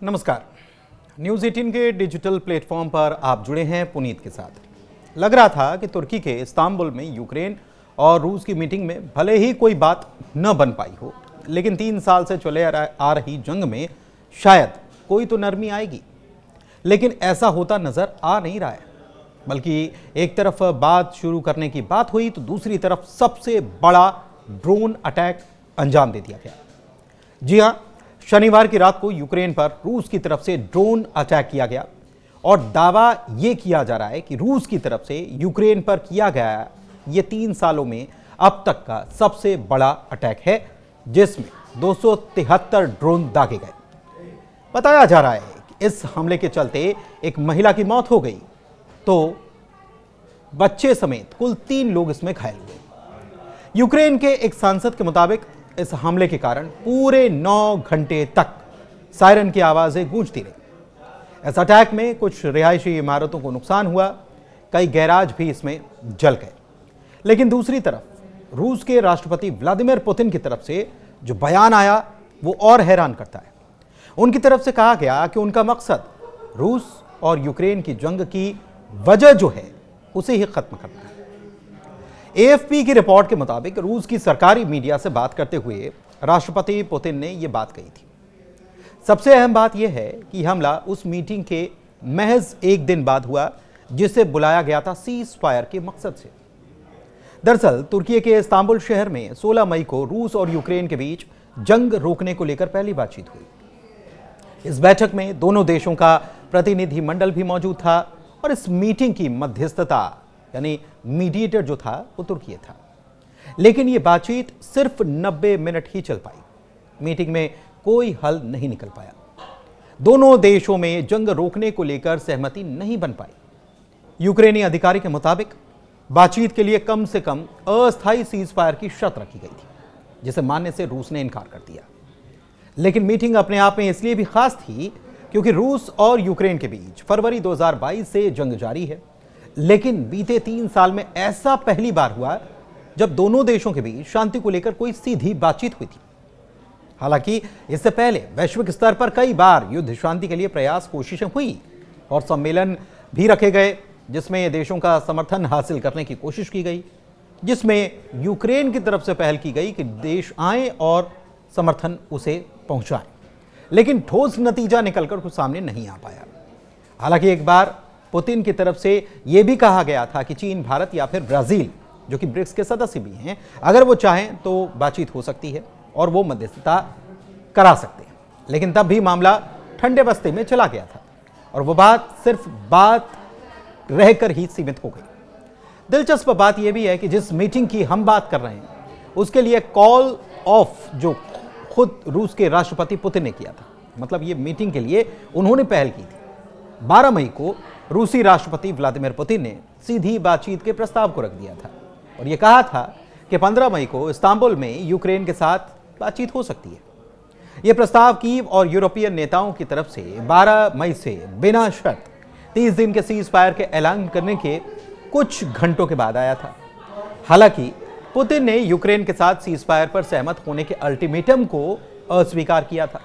नमस्कार। न्यूज़ 18 के digital platform पर आप जुड़े हैं पुनीत के साथ। लग रहा था कि तुर्की के इस्तांबुल में यूक्रेन और रूस की मीटिंग में भले ही कोई बात न बन पाई हो, लेकिन 3 साल से चले आ रही जंग में शायद कोई तो नरमी आएगी। लेकिन ऐसा होता नजर आ नहीं रहा है, बल्कि एक तरफ बात शुरू करने की बात हुई तो दूसरी तरफ सबसे बड़ा ड्रोन अटैक अंजाम दे दिया गया। जी हां, शनिवार की रात को यूक्रेन पर रूस की तरफ से ड्रोन अटैक किया गया और दावा यह किया जा रहा है कि रूस की तरफ से यूक्रेन पर किया गया ये 3 सालों में अब तक का सबसे बड़ा अटैक है, जिसमें 273 ड्रोन दागे गए। बताया जा रहा है कि इस हमले के चलते एक महिला की मौत हो गई तो बच्चे समेत कुल 3 लोग इसमें घायल हुए। यूक्रेन के एक सांसद के मुताबिक इस हमले के कारण पूरे 9 घंटे तक सायरन की आवाजें गूंजती रही। इस अटैक में कुछ रिहायशी इमारतों को नुकसान हुआ, कई गैराज भी इसमें जल गए। लेकिन दूसरी तरफ रूस के राष्ट्रपति व्लादिमीर पुतिन की तरफ से जो बयान आया वो और हैरान करता है। उनकी तरफ से कहा गया कि उनका मकसद रूस और यूक्रेन की जंग की वजह जो है उसे ही खत्म करना है। एएफपी की रिपोर्ट के मुताबिक रूस की सरकारी मीडिया से बात करते हुए राष्ट्रपति पुतिन ने यह बात कही थी। सबसे अहम बात यह है कि हमला उस मीटिंग के महज एक दिन बाद हुआ जिसे बुलाया गया था सीज फायर के मकसद से। दरअसल तुर्की के इस्तांबुल शहर में 16 मई को रूस और यूक्रेन के बीच जंग रोकने को लेकर पहली बातचीत हुई। इस बैठक में दोनों देशों का प्रतिनिधि मंडल भी मौजूद था और इस मीटिंग की मध्यस्थता यानी मीडिएटर जो था वो तुर्की था। लेकिन यह बातचीत सिर्फ 90 मिनट ही चल पाई। मीटिंग में कोई हल नहीं निकल पाया। दोनों देशों में जंग रोकने को लेकर सहमति नहीं बन पाई। यूक्रेनी अधिकारी के मुताबिक बातचीत के लिए कम से कम अस्थायी सीज फायर की शर्त रखी गई थी, जिसे मानने से रूस ने इनकार कर दिया। लेकिन मीटिंग अपने आप में इसलिए भी खास थी क्योंकि रूस और यूक्रेन के बीच फरवरी 2022 से जंग जारी है। लेकिन बीते 3 साल में ऐसा पहली बार हुआ जब दोनों देशों के बीच शांति को लेकर कोई सीधी बातचीत हुई थी। हालांकि इससे पहले वैश्विक स्तर पर कई बार युद्ध शांति के लिए कोशिशें हुई और सम्मेलन भी रखे गए जिसमें देशों का समर्थन हासिल करने की कोशिश की गई, जिसमें यूक्रेन की तरफ से पहल की गई कि देश आए और समर्थन उसे पहुंचाएं। लेकिन ठोस नतीजा निकलकर कुछ सामने नहीं आ पाया। हालांकि एक बार पुतिन की तरफ से यह भी कहा गया था कि चीन, भारत या फिर ब्राजील जो कि ब्रिक्स के सदस्य भी हैं, अगर वो चाहें तो बातचीत हो सकती है और वो मध्यस्थता करा सकते हैं। लेकिन तब भी मामला ठंडे बस्ते में चला गया था और वो बात सिर्फ बात रहकर ही सीमित हो गई। दिलचस्प बात यह भी है कि जिस मीटिंग की हम बात कर रहे हैं उसके लिए कॉल ऑफ जो खुद रूस के राष्ट्रपति पुतिन ने किया था, मतलब ये मीटिंग के लिए उन्होंने पहल की थी। 12 मई को रूसी राष्ट्रपति व्लादिमीर पुतिन ने सीधी बातचीत के प्रस्ताव को रख दिया था और यह कहा था कि 15 मई को इस्तांबुल में यूक्रेन के साथ बातचीत हो सकती है। यह प्रस्ताव कीव और यूरोपीय नेताओं की तरफ से 12 मई से बिना शर्त 30 दिन के सीज फायर के ऐलान करने के कुछ घंटों के बाद आया था। हालांकि पुतिन ने यूक्रेन के साथ सीज फायर पर सहमत होने के अल्टीमेटम को अस्वीकार किया था।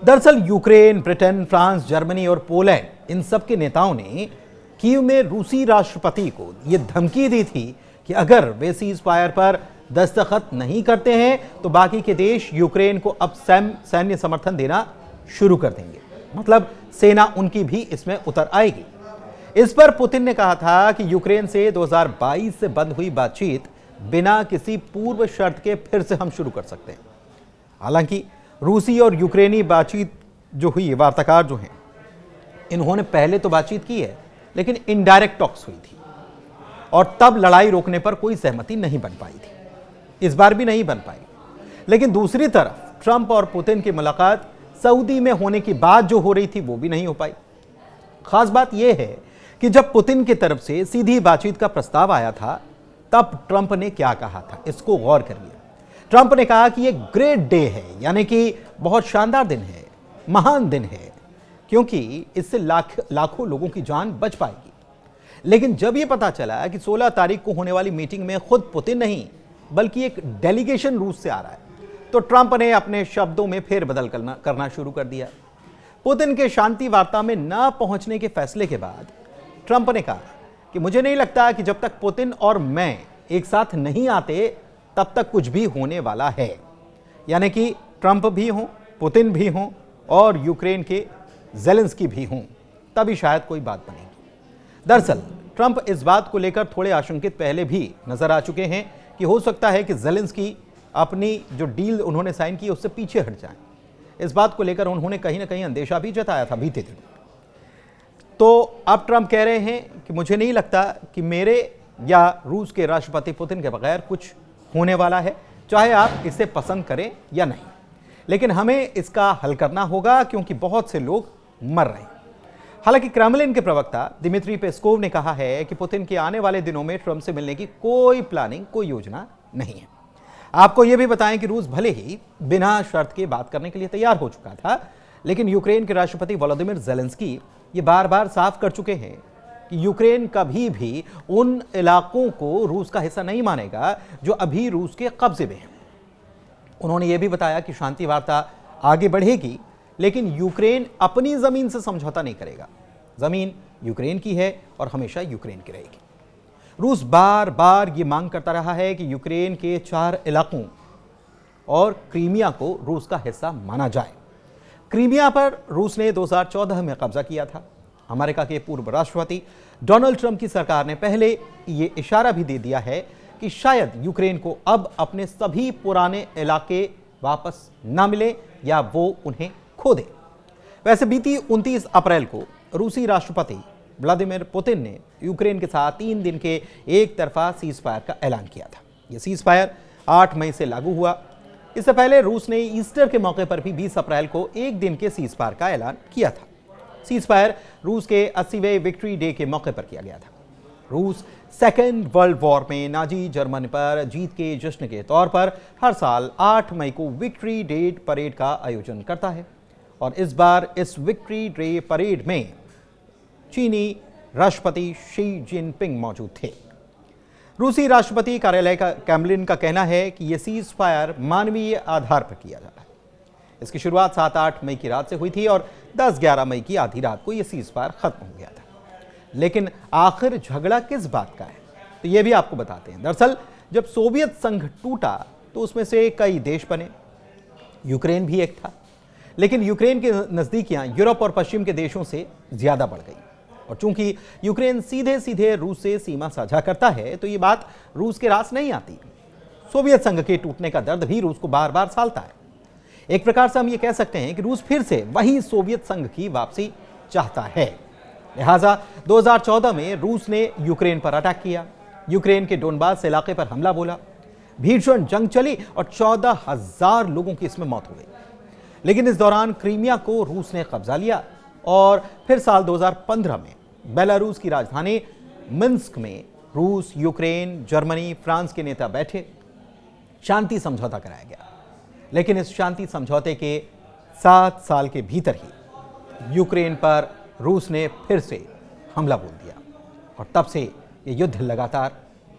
दरअसल यूक्रेन, ब्रिटेन, फ्रांस, जर्मनी और पोलैंड इन सब के नेताओं ने कीव में रूसी राष्ट्रपति को यह धमकी दी थी कि अगर वे सीज फायर पर दस्तखत नहीं करते हैं तो बाकी के देश यूक्रेन को अब सैन्य समर्थन देना शुरू कर देंगे, मतलब सेना उनकी भी इसमें उतर आएगी। इस पर पुतिन ने कहा था कि यूक्रेन से 2022 से बंद हुई बातचीत बिना किसी पूर्व शर्त के फिर से हम शुरू कर सकते हैं। हालांकि रूसी और यूक्रेनी बातचीत जो हुई, वार्ताकार जो हैं, इन्होंने पहले तो बातचीत की है लेकिन इनडायरेक्ट टॉक्स हुई थी और तब लड़ाई रोकने पर कोई सहमति नहीं बन पाई थी। इस बार भी नहीं बन पाई। लेकिन दूसरी तरफ ट्रंप और पुतिन की मुलाकात सऊदी में होने की बात जो हो रही थी वो भी नहीं हो पाई। खास बात यह है कि जब पुतिन की तरफ से सीधी बातचीत का प्रस्ताव आया था तब ट्रंप ने क्या कहा था, इसको गौर करिए। ट्रंप ने कहा कि यह ग्रेट डे है, यानी कि बहुत शानदार दिन है, महान दिन है, क्योंकि इससे लाखों लोगों की जान बच पाएगी। लेकिन जब यह पता चला कि 16 तारीख को होने वाली मीटिंग में खुद पुतिन नहीं बल्कि एक डेलीगेशन रूस से आ रहा है, तो ट्रंप ने अपने शब्दों में फेरबदल करना शुरू कर दिया। पुतिन के शांति वार्ता में न पहुंचने के फैसले के बाद ट्रंप ने कहा कि मुझे नहीं लगता कि जब तक पुतिन और मैं एक साथ नहीं आते तब तक कुछ भी होने वाला है। यानी कि ट्रंप भी हों, पुतिन भी हों और यूक्रेन के ज़ेलेंस्की भी हों, तभी शायद कोई बात बनेगी। दरअसल ट्रंप इस बात को लेकर थोड़े आशंकित पहले भी नजर आ चुके हैं कि हो सकता है कि ज़ेलेंस्की अपनी जो डील उन्होंने साइन की उससे पीछे हट जाएं। इस बात को लेकर उन्होंने कहीं ना कहीं अंदेशा भी जताया था बीते दिन। तो अब ट्रंप कह रहे हैं कि मुझे नहीं लगता कि मेरे या रूस के राष्ट्रपति पुतिन के बगैर कुछ होने वाला है, चाहे आप इसे पसंद करें या नहीं, लेकिन हमें इसका हल करना होगा क्योंकि बहुत से लोग मर रहे हैं। हालांकि क्रेमलिन के प्रवक्ता दिमित्री पेस्कोव ने कहा है कि पुतिन के आने वाले दिनों में ट्रंप से मिलने की कोई प्लानिंग, कोई योजना नहीं है। आपको यह भी बताएं कि रूस भले ही बिना शर्त के बात करने के लिए तैयार हो चुका था, लेकिन यूक्रेन के राष्ट्रपति वोलोदिमिर ज़ेलेंस्की ये बार बार साफ कर चुके हैं कि यूक्रेन कभी भी उन इलाकों को रूस का हिस्सा नहीं मानेगा जो अभी रूस के कब्जे में हैं। उन्होंने यह भी बताया कि शांति वार्ता आगे बढ़ेगी, लेकिन यूक्रेन अपनी जमीन से समझौता नहीं करेगा। जमीन यूक्रेन की है और हमेशा यूक्रेन की रहेगी। रूस बार बार ये मांग करता रहा है कि यूक्रेन के 4 इलाकों और क्रीमिया को रूस का हिस्सा माना जाए। क्रीमिया पर रूस ने 2014 में कब्जा किया था। अमेरिका के पूर्व राष्ट्रपति डोनाल्ड ट्रंप की सरकार ने पहले ये इशारा भी दे दिया है कि शायद यूक्रेन को अब अपने सभी पुराने इलाके वापस ना मिले या वो उन्हें खो दे। वैसे बीती 29 अप्रैल को रूसी राष्ट्रपति व्लादिमीर पुतिन ने यूक्रेन के साथ 3 दिन के एक तरफा सीज फायर का ऐलान किया था। यह सीज फायर 8 मई से लागू हुआ। इससे पहले रूस ने ईस्टर के मौके पर भी 20 अप्रैल को एक दिन के सीज फायर का ऐलान किया था। सीज फायर रूस के 80वें विक्ट्री डे के मौके पर किया गया था। रूस सेकेंड वर्ल्ड वॉर में नाजी जर्मनी पर जीत के जश्न के तौर पर हर साल 8 मई को विक्ट्री डे परेड का आयोजन करता है और इस बार इस विक्ट्री डे परेड में चीनी राष्ट्रपति शी जिनपिंग मौजूद थे। रूसी राष्ट्रपति कार्यालय का क्रेमलिन का कहना है कि यह सीज फायर मानवीय आधार पर किया जाता है। इसकी शुरुआत 7-8 मई की रात से हुई थी और 10-11 मई की आधी रात को यह सीज फायर खत्म हो गया था। लेकिन आखिर झगड़ा किस बात का है, तो यह भी आपको बताते हैं। दरअसल जब सोवियत संघ टूटा तो उसमें से कई देश बने, यूक्रेन भी एक था, लेकिन यूक्रेन की नजदीकियां यूरोप और पश्चिम के देशों से ज्यादा बढ़ गई और चूंकि यूक्रेन सीधे सीधे रूस से सीमा साझा करता है तो ये बात रूस के रास नहीं आती। सोवियत संघ के टूटने का दर्द भी रूस को बार बार सालता है। एक प्रकार से हम ये कह सकते हैं कि रूस फिर से वही सोवियत संघ की वापसी चाहता है। लिहाजा 2014 में रूस ने यूक्रेन पर अटैक किया, यूक्रेन के डोनबास इलाके पर हमला बोला, भीषण जंग चली और 14,000 लोगों की इसमें मौत हो गई। लेकिन इस दौरान क्रीमिया को रूस ने कब्जा लिया और फिर साल 2015 में बेलारूस की राजधानी मिन्स्क में रूस, यूक्रेन, जर्मनी, फ्रांस के नेता बैठे, शांति समझौता कराया गया। लेकिन इस शांति समझौते के 7 साल के भीतर ही यूक्रेन पर रूस ने फिर से हमला बोल दिया और तब से ये युद्ध लगातार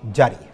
जारी है।